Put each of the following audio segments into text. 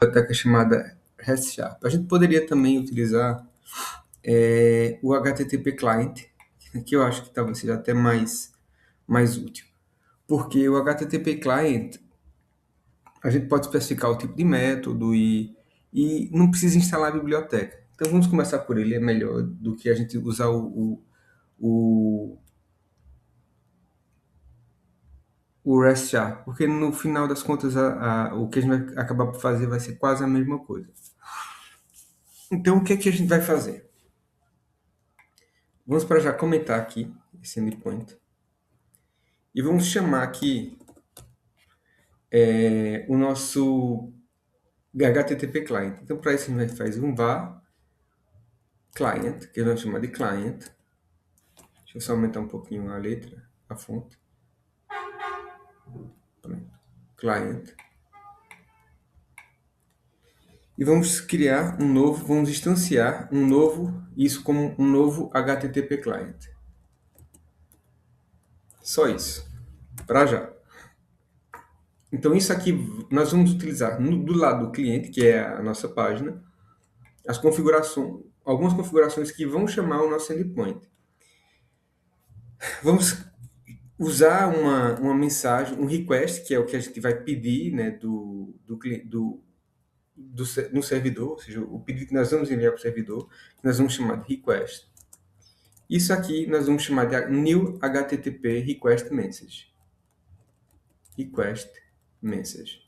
biblioteca chamada REST-Sharp. A gente poderia também utilizar o HTTP Client, que eu acho que talvez seja até mais útil. Porque o HTTP Client, a gente pode especificar o tipo de método e não precisa instalar a biblioteca. Então vamos começar por ele, é melhor do que a gente usar o, o REST-Sharp, porque no final das contas o que a gente vai acabar por fazer vai ser quase a mesma coisa. Então o que é que a gente vai fazer? Vamos para já comentar aqui esse endpoint. E vamos chamar aqui o nosso HTTP client. Então, para isso, a gente faz um var client, que nós vamos chamar de client. Deixa eu só aumentar um pouquinho a letra, a fonte. Pronto. Client. E vamos criar um novo, vamos instanciar um novo, isso como um novo HTTP client. Só isso. Para já. Então, isso aqui nós vamos utilizar do lado do cliente, que é a nossa página, as configurações, algumas configurações que vão chamar o nosso endpoint. Vamos usar uma mensagem, um request, que é o que a gente vai pedir, né, no servidor, ou seja, o pedido que nós vamos enviar para o servidor, que nós vamos chamar de request. Isso aqui nós vamos chamar de new HTTP request message. Request message.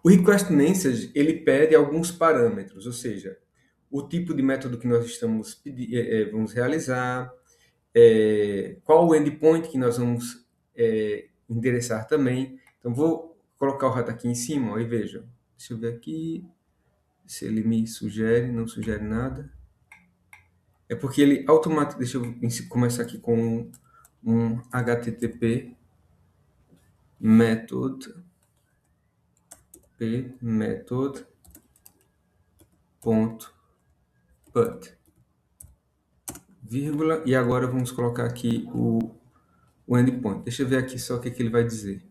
O request message, ele pede alguns parâmetros, ou seja, o tipo de método que nós vamos realizar, qual o endpoint que nós vamos endereçar também. Então, vou colocar o rato aqui em cima, ó, e vejam. Deixa eu ver aqui se ele me sugere, não sugere nada. É porque ele automaticamente... Deixa eu começar aqui com um HTTP method put, vírgula, e agora vamos colocar aqui o endpoint. Deixa eu ver aqui só o que ele vai dizer.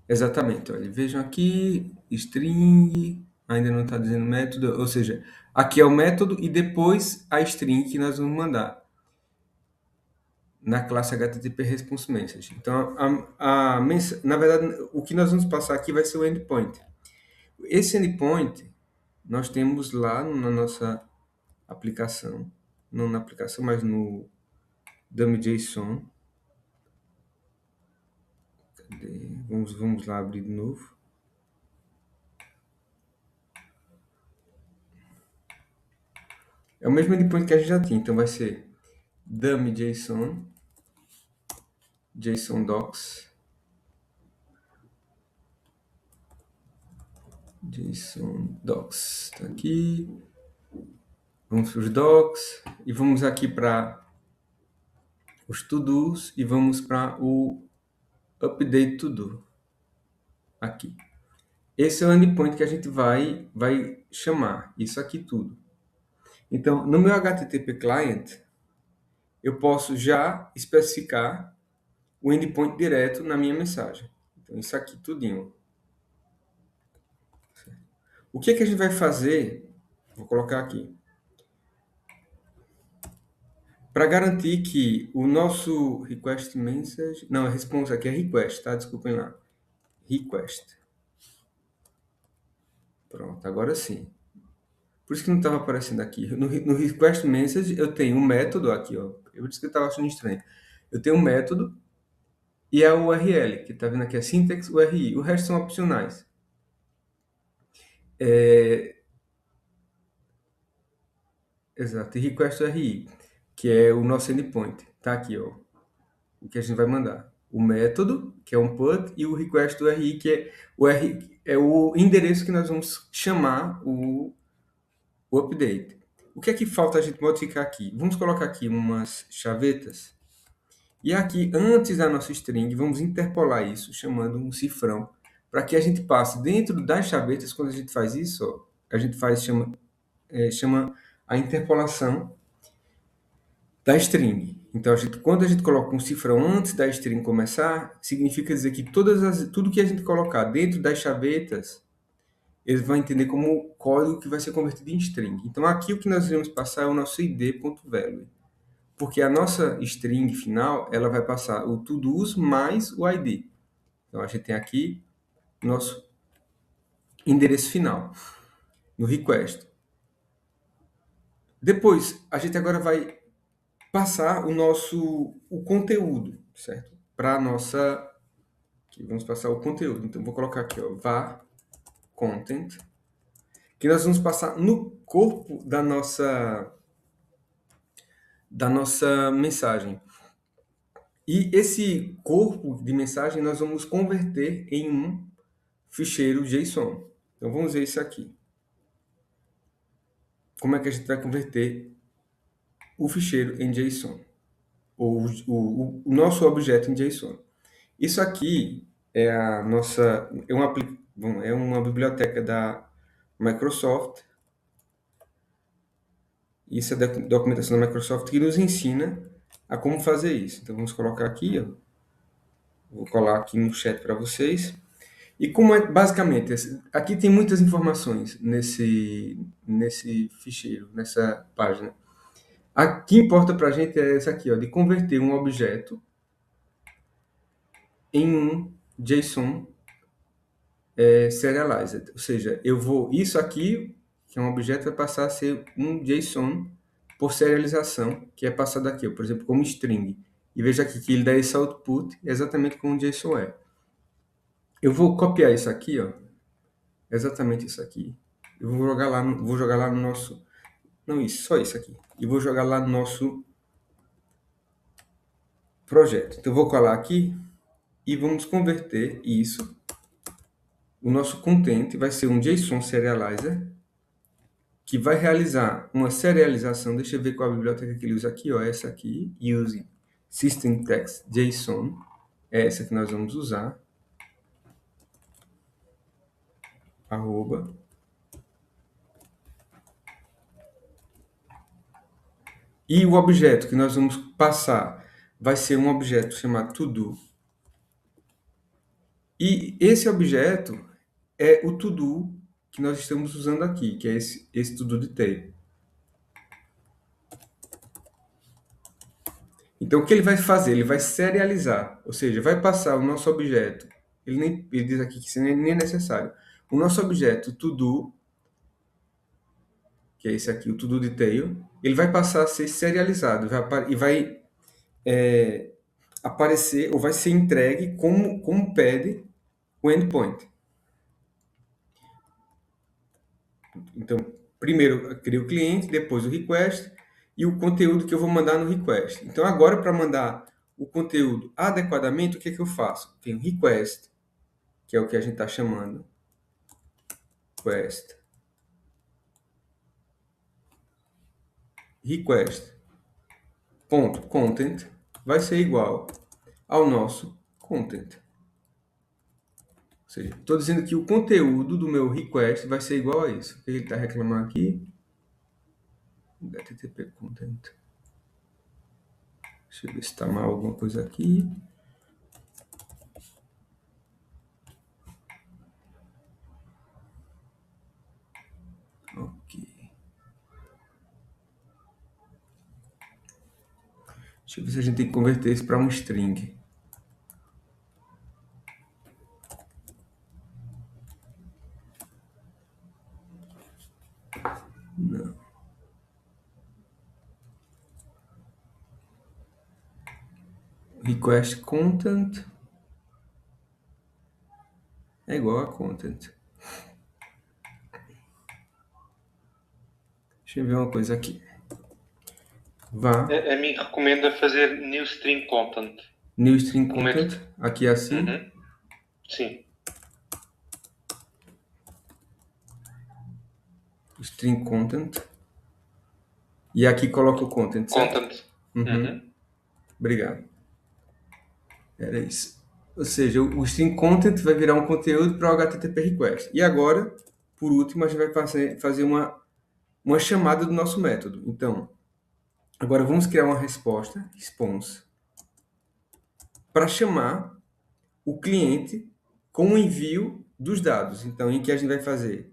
Exatamente, olha, vejam aqui, string, ainda não está dizendo método, ou seja, aqui é o método e depois a string que nós vamos mandar na classe HTTP Response Message. Então, na verdade, o que nós vamos passar aqui vai ser o endpoint. Esse endpoint nós temos lá na nossa aplicação, não na aplicação, mas no dummy.json. Cadê? Vamos lá abrir de novo. É o mesmo endpoint que a gente já tinha, então vai ser dummy.json, JSON docs, JSON docs, está aqui. Vamos para os docs e vamos aqui para os to-dos e vamos para o update to-do. Aqui. Esse é o endpoint que a gente vai chamar, isso aqui tudo. Então, no meu HTTP client, eu posso já especificar o endpoint direto na minha mensagem. Então, isso aqui tudinho. O que a gente vai fazer? Vou colocar aqui. Para garantir que o nosso request message... Não, a response aqui é request, tá? Desculpem lá. Request. Pronto, agora sim. Por isso que não estava aparecendo aqui. No request message eu tenho um método aqui, ó. Eu disse que eu estava achando estranho. Eu tenho um método e a URL, que está vendo aqui a syntax URI. O resto são opcionais. Exato. E request URI, que é o nosso endpoint. Tá aqui, ó. O que a gente vai mandar. O método, que é um put, e o request URI, que é o endereço que nós vamos chamar o update. O que é que falta a gente modificar aqui? Vamos colocar aqui umas chavetas. E aqui, antes da nossa string, vamos interpolar isso, chamando um cifrão, para que a gente passe dentro das chavetas. Quando a gente faz isso, ó, a gente chama a interpolação da string. Então, quando a gente coloca um cifrão antes da string começar, significa dizer que tudo que a gente colocar dentro das chavetas ele vai entender como código que vai ser convertido em string. Então, aqui o que nós iremos passar é o nosso id.value, porque a nossa string final, ela vai passar o todos mais o id. Então, a gente tem aqui nosso endereço final, no request. Depois, a gente agora vai passar o conteúdo, certo? Para a nossa... Aqui, vamos passar o conteúdo. Então, vou colocar aqui, ó, var content, que nós vamos passar no corpo da nossa mensagem. E esse corpo de mensagem nós vamos converter em um ficheiro JSON. Então, vamos ver isso aqui. Como é que a gente vai converter o ficheiro em JSON? Ou o nosso objeto em JSON. Isso aqui é a nossa... É uma biblioteca da Microsoft. Isso é da documentação da Microsoft que nos ensina a como fazer isso. Então, vamos colocar aqui, ó. Vou colar aqui no chat para vocês. E como é, basicamente, aqui tem muitas informações nesse ficheiro, nessa página. O que importa para a gente é essa aqui, ó, de converter um objeto em um JSON serialized. Ou seja, isso aqui, que é um objeto, vai passar a ser um JSON por serialização, que é passado aqui, ó, por exemplo, como string. E veja aqui que ele dá esse output exatamente como um JSON é. Eu vou copiar isso aqui, ó, exatamente isso aqui. Eu vou jogar lá no nosso... Não, isso, só isso aqui. E vou jogar lá no nosso projeto. Então, eu vou colar aqui e vamos converter isso. O nosso content vai ser um JSON serializer que vai realizar uma serialização. Deixa eu ver qual a biblioteca que ele usa aqui, ó, essa aqui, use system text JSON. É essa que nós vamos usar. Arroba. E o objeto que nós vamos passar vai ser um objeto chamado todo. E esse objeto é o todo que nós estamos usando aqui, que é esse todo detail. Então, o que ele vai fazer? Ele vai serializar, ou seja, vai passar o nosso objeto. Ele diz aqui que isso nem é necessário. O nosso objeto todo, que é esse aqui, o todo detail, ele vai passar a ser serializado e vai aparecer ou vai ser entregue como pede o endpoint. Então, primeiro eu crio o cliente, depois o request e o conteúdo que eu vou mandar no request. Então, agora, para mandar o conteúdo adequadamente, o que é que eu faço? Tem o request, que é o que a gente está chamando. Request.content vai ser igual ao nosso content. Ou seja, estou dizendo que o conteúdo do meu request vai ser igual a isso. O que ele está reclamando aqui? HTTP content. Deixa eu ver se está mal alguma coisa aqui. Ok. Deixa eu ver se a gente tem que converter isso para um string. Não. Request content é igual a content. Deixa eu ver uma coisa aqui. A mim recomenda fazer new string content. New string content, aqui é assim. Uhum. Sim. String content. E aqui coloca o content, certo? Content. Uhum. Obrigado. Era isso. Ou seja, o string content vai virar um conteúdo para o HTTP request. E agora, por último, a gente vai fazer uma chamada do nosso método. Então, agora vamos criar uma resposta, response, para chamar o cliente com o envio dos dados. Então, em que a gente vai fazer?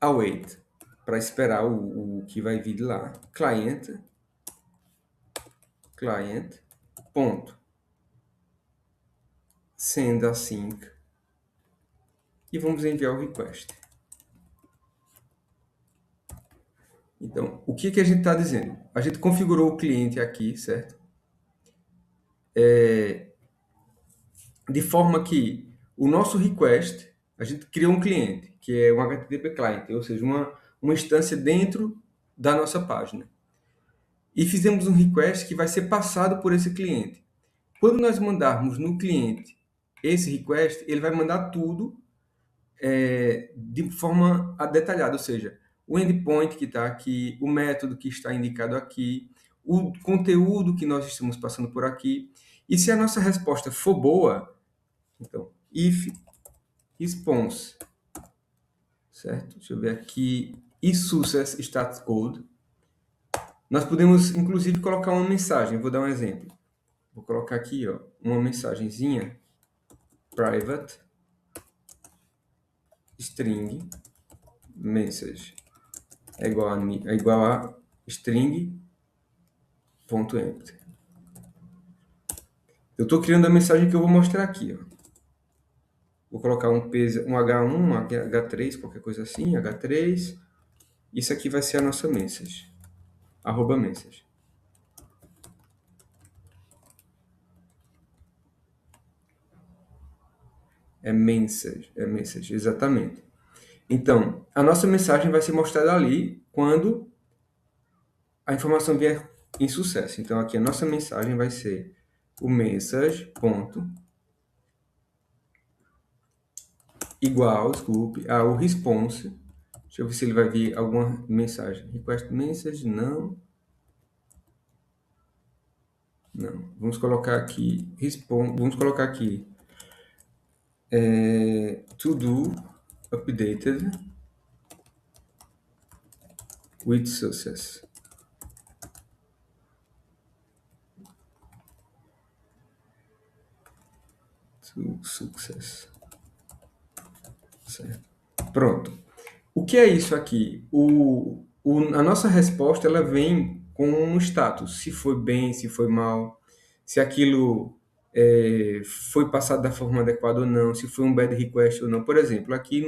await, para esperar o que vai vir de lá. Client, ponto, send async, e vamos enviar o request. Então, o que a gente está dizendo? A gente configurou o cliente aqui, certo? De forma que o nosso request, a gente criou um cliente, que é um HTTP client, ou seja, uma instância dentro da nossa página. E fizemos um request que vai ser passado por esse cliente. Quando nós mandarmos no cliente esse request, ele vai mandar tudo de forma detalhada, ou seja, o endpoint que está aqui, o método que está indicado aqui, o conteúdo que nós estamos passando por aqui. E se a nossa resposta for boa, então, if response, certo? Deixa eu ver aqui, success status code. Nós podemos, inclusive, colocar uma mensagem. Vou dar um exemplo. Vou colocar aqui, ó, uma mensagenzinha private string message é igual a string ponto empty. Eu estou criando a mensagem que eu vou mostrar aqui, ó. Vou colocar um H1, um H3, qualquer coisa assim, H3. Isso aqui vai ser a nossa message. Arroba message. É message, exatamente. Então, a nossa mensagem vai ser mostrada ali quando a informação vier em sucesso. Então, aqui a nossa mensagem vai ser o message ponto igual, desculpe, ao response. Deixa eu ver se ele vai vir alguma mensagem. Request message, não. Não. Vamos colocar aqui, vamos colocar aqui to do updated with success. To success. Certo. Pronto. O que é isso aqui? A nossa resposta ela vem com um status, se foi bem, se foi mal, se aquilo foi passado da forma adequada ou não, se foi um bad request ou não. Por exemplo, aqui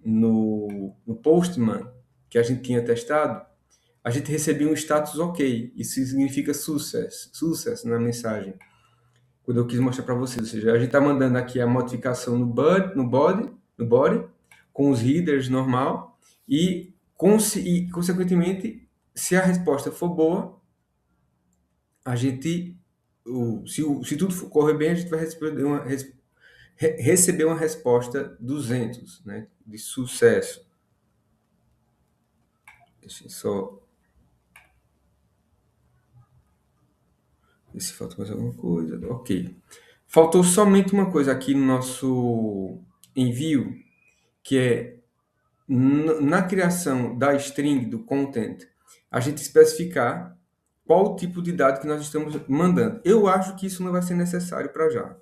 no Postman, que a gente tinha testado, a gente recebia um status ok. Isso significa success na mensagem. Quando eu quis mostrar para vocês, ou seja, a gente está mandando aqui a modificação no body, com os headers normal, e consequentemente, se a resposta for boa, a gente, se tudo correr bem, a gente vai receber uma resposta 200, né, de sucesso. Deixa eu só ver se falta mais alguma coisa. Ok. Faltou somente uma coisa aqui no nosso envio, que é na criação da string, do content, a gente especificar qual o tipo de dado que nós estamos mandando. Eu acho que isso não vai ser necessário para já.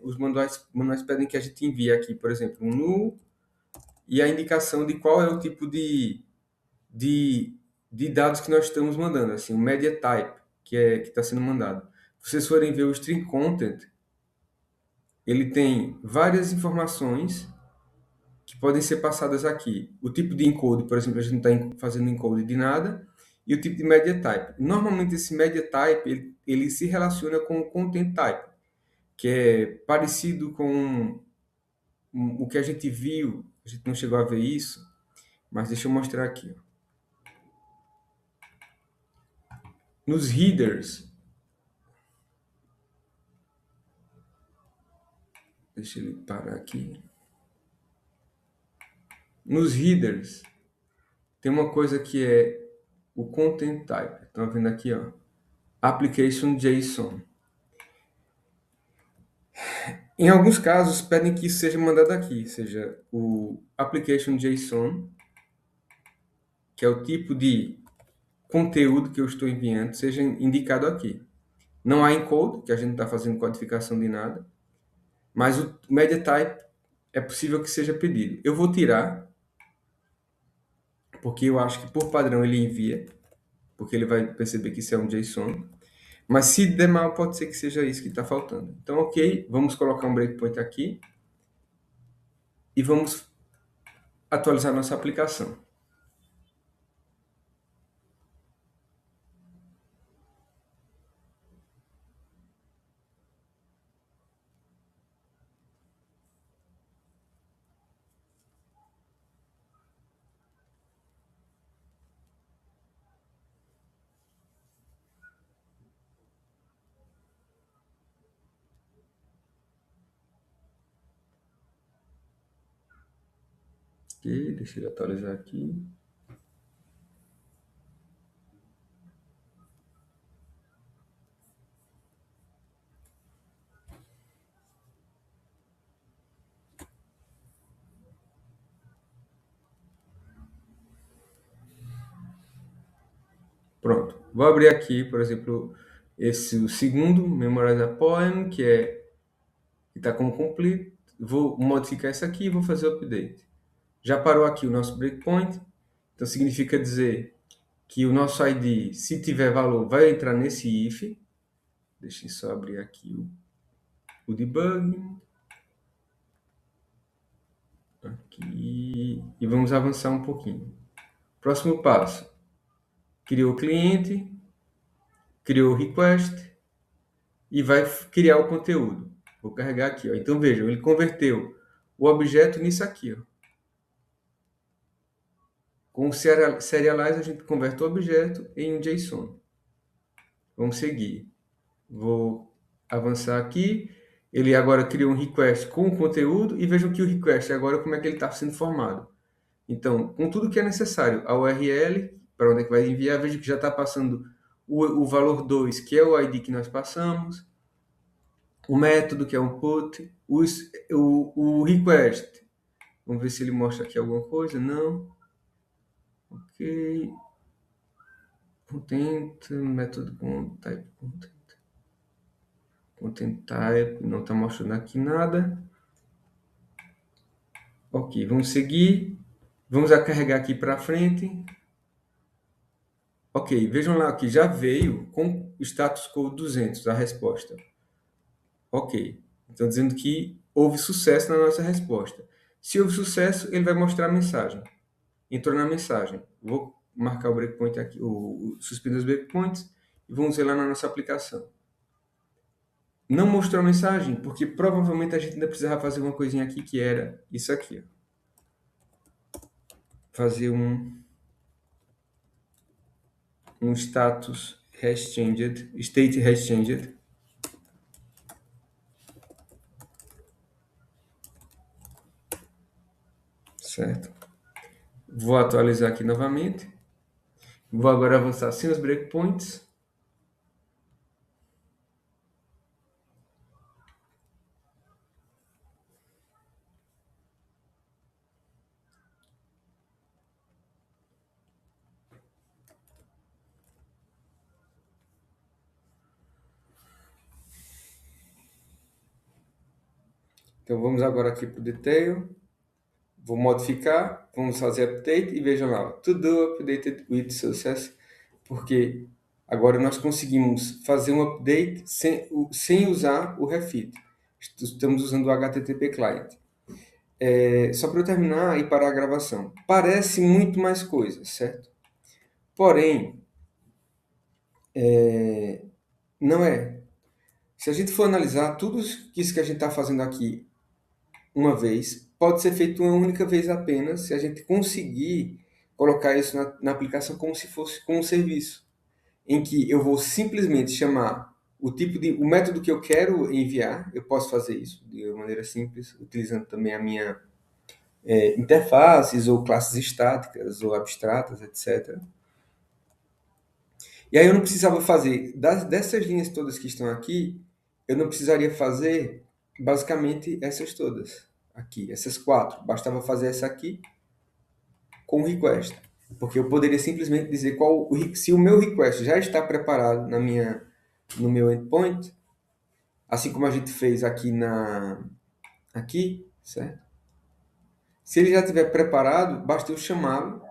Os manuais pedem que a gente envie aqui, por exemplo, um null e a indicação de qual é o tipo de dados que nós estamos mandando, assim, o media type que está sendo mandado. Se vocês forem ver o string content, ele tem várias informações que podem ser passadas aqui. O tipo de encode, por exemplo, a gente não está fazendo encode de nada, e o tipo de media type. Normalmente, esse media type, ele se relaciona com o content type, que é parecido com o que a gente viu, a gente não chegou a ver isso, mas deixa eu mostrar aqui. Nos headers, deixa ele parar aqui. Nos headers, tem uma coisa que é o content type. Estão vendo aqui, ó? Application JSON. Em alguns casos, pedem que isso seja mandado aqui, seja o application JSON, que é o tipo de conteúdo que eu estou enviando, seja indicado aqui. Não há encode, que a gente não está fazendo codificação de nada, mas o media type é possível que seja pedido. Eu vou tirar, porque eu acho que por padrão ele envia, porque ele vai perceber que isso é um JSON. Mas se der mal, pode ser que seja isso que está faltando. Então, ok, vamos colocar um breakpoint aqui e vamos atualizar nossa aplicação. Ok, deixa eu atualizar aqui. Pronto. Vou abrir aqui, por exemplo, esse o segundo, Memorize a Poem, que está como complete. Vou modificar isso aqui e vou fazer o update. Já parou aqui o nosso breakpoint. Então significa dizer que o nosso ID, se tiver valor, vai entrar nesse if. Deixa eu só abrir aqui o debug. Aqui. E vamos avançar um pouquinho. Próximo passo. Criou o cliente, criou o request e vai criar o conteúdo. Vou carregar aqui. Ó. Então vejam, ele converteu o objeto nisso aqui. Ó. Com o serialize, a gente converte o objeto em um JSON. Vamos seguir. Vou avançar aqui. Ele agora criou um request com o conteúdo e vejam que o request agora como é que ele está sendo formado. Então, com tudo que é necessário, a URL, para onde é que vai enviar, veja que já está passando o valor 2, que é o ID que nós passamos, o método, que é um put, o request. Vamos ver se ele mostra aqui alguma coisa. Não. Ok. Content, método com type content. Content type, não está mostrando aqui nada. Ok, vamos seguir. Vamos a carregar aqui para frente. Ok, vejam lá que já veio com status code 200 a resposta. Ok, então dizendo que houve sucesso na nossa resposta. Se houve sucesso, ele vai mostrar a mensagem. Entrou na mensagem. Vou marcar o breakpoint aqui, suspender os breakpoints e vamos ver lá na nossa aplicação. Não mostrou a mensagem porque provavelmente a gente ainda precisava fazer uma coisinha aqui que era isso aqui. Ó. Fazer um status has changed, state has changed. Certo? Vou atualizar aqui novamente. Vou agora avançar sem os breakpoints. Então vamos agora aqui para o detail. Vou modificar, vamos fazer update e vejam lá, to do updated with success, porque agora nós conseguimos fazer um update sem usar o refit. Estamos usando o HTTP client. Só para eu terminar e parar a gravação. Parece muito mais coisa, certo? Porém, não é. Se a gente for analisar tudo isso que a gente está fazendo aqui uma vez, pode ser feito uma única vez apenas, se a gente conseguir colocar isso na aplicação como se fosse com um serviço, em que eu vou simplesmente chamar o método que eu quero enviar. Eu posso fazer isso de maneira simples, utilizando também a minha interfaces ou classes estáticas ou abstratas, etc. E aí eu não precisava fazer, dessas linhas todas que estão aqui, eu não precisaria fazer basicamente essas todas aqui, essas 4. Bastava fazer essa aqui com o request. Porque eu poderia simplesmente dizer se o meu request já está preparado no meu endpoint, assim como a gente fez aqui, certo? Se ele já estiver preparado, basta eu chamá-lo.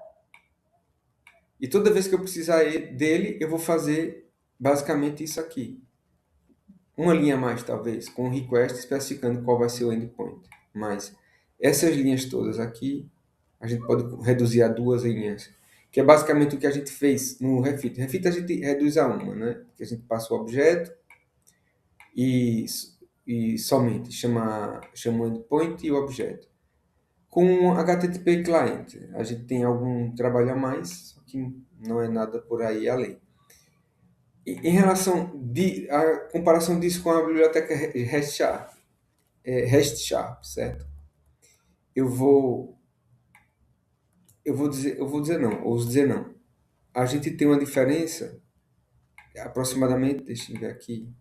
E toda vez que eu precisar dele, eu vou fazer basicamente isso aqui. Uma linha a mais, talvez, com um request especificando qual vai ser o endpoint. Mas essas linhas todas aqui, a gente pode reduzir a duas linhas, que é basicamente o que a gente fez no Refit. Refit a gente reduz a uma, né? Que a gente passa o objeto e, e somente chama o endpoint e o objeto. Com HTTP Client, a gente tem algum trabalho a mais, só que não é nada por aí além. Em relação a comparação disso com a biblioteca REST-Sharp, certo? Eu vou dizer não, ou dizer não. A gente tem uma diferença aproximadamente, deixa eu ver aqui.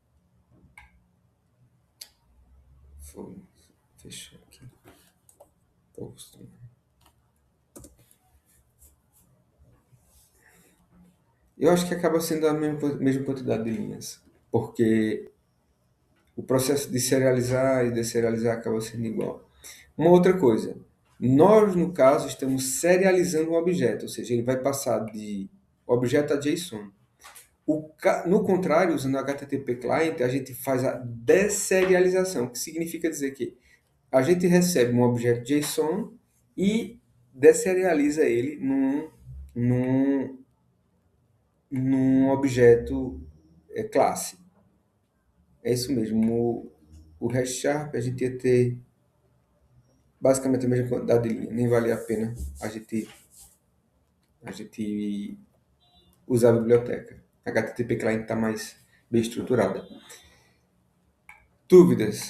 Vou fechar aqui. Posto. Eu acho que acaba sendo a mesma quantidade de linhas, porque o processo de serializar e deserializar acaba sendo igual. Uma outra coisa, nós, no caso, estamos serializando um objeto, ou seja, ele vai passar de objeto a JSON. No contrário, usando o HTTP Client, a gente faz a deserialização, que significa dizer que a gente recebe um objeto JSON e deserializa ele num, num objeto classe. É isso mesmo. O REST Sharp a gente ia ter basicamente a mesma quantidade de linha. Nem valia a pena a gente usar a biblioteca. A HTTP Client está mais bem estruturada. Dúvidas?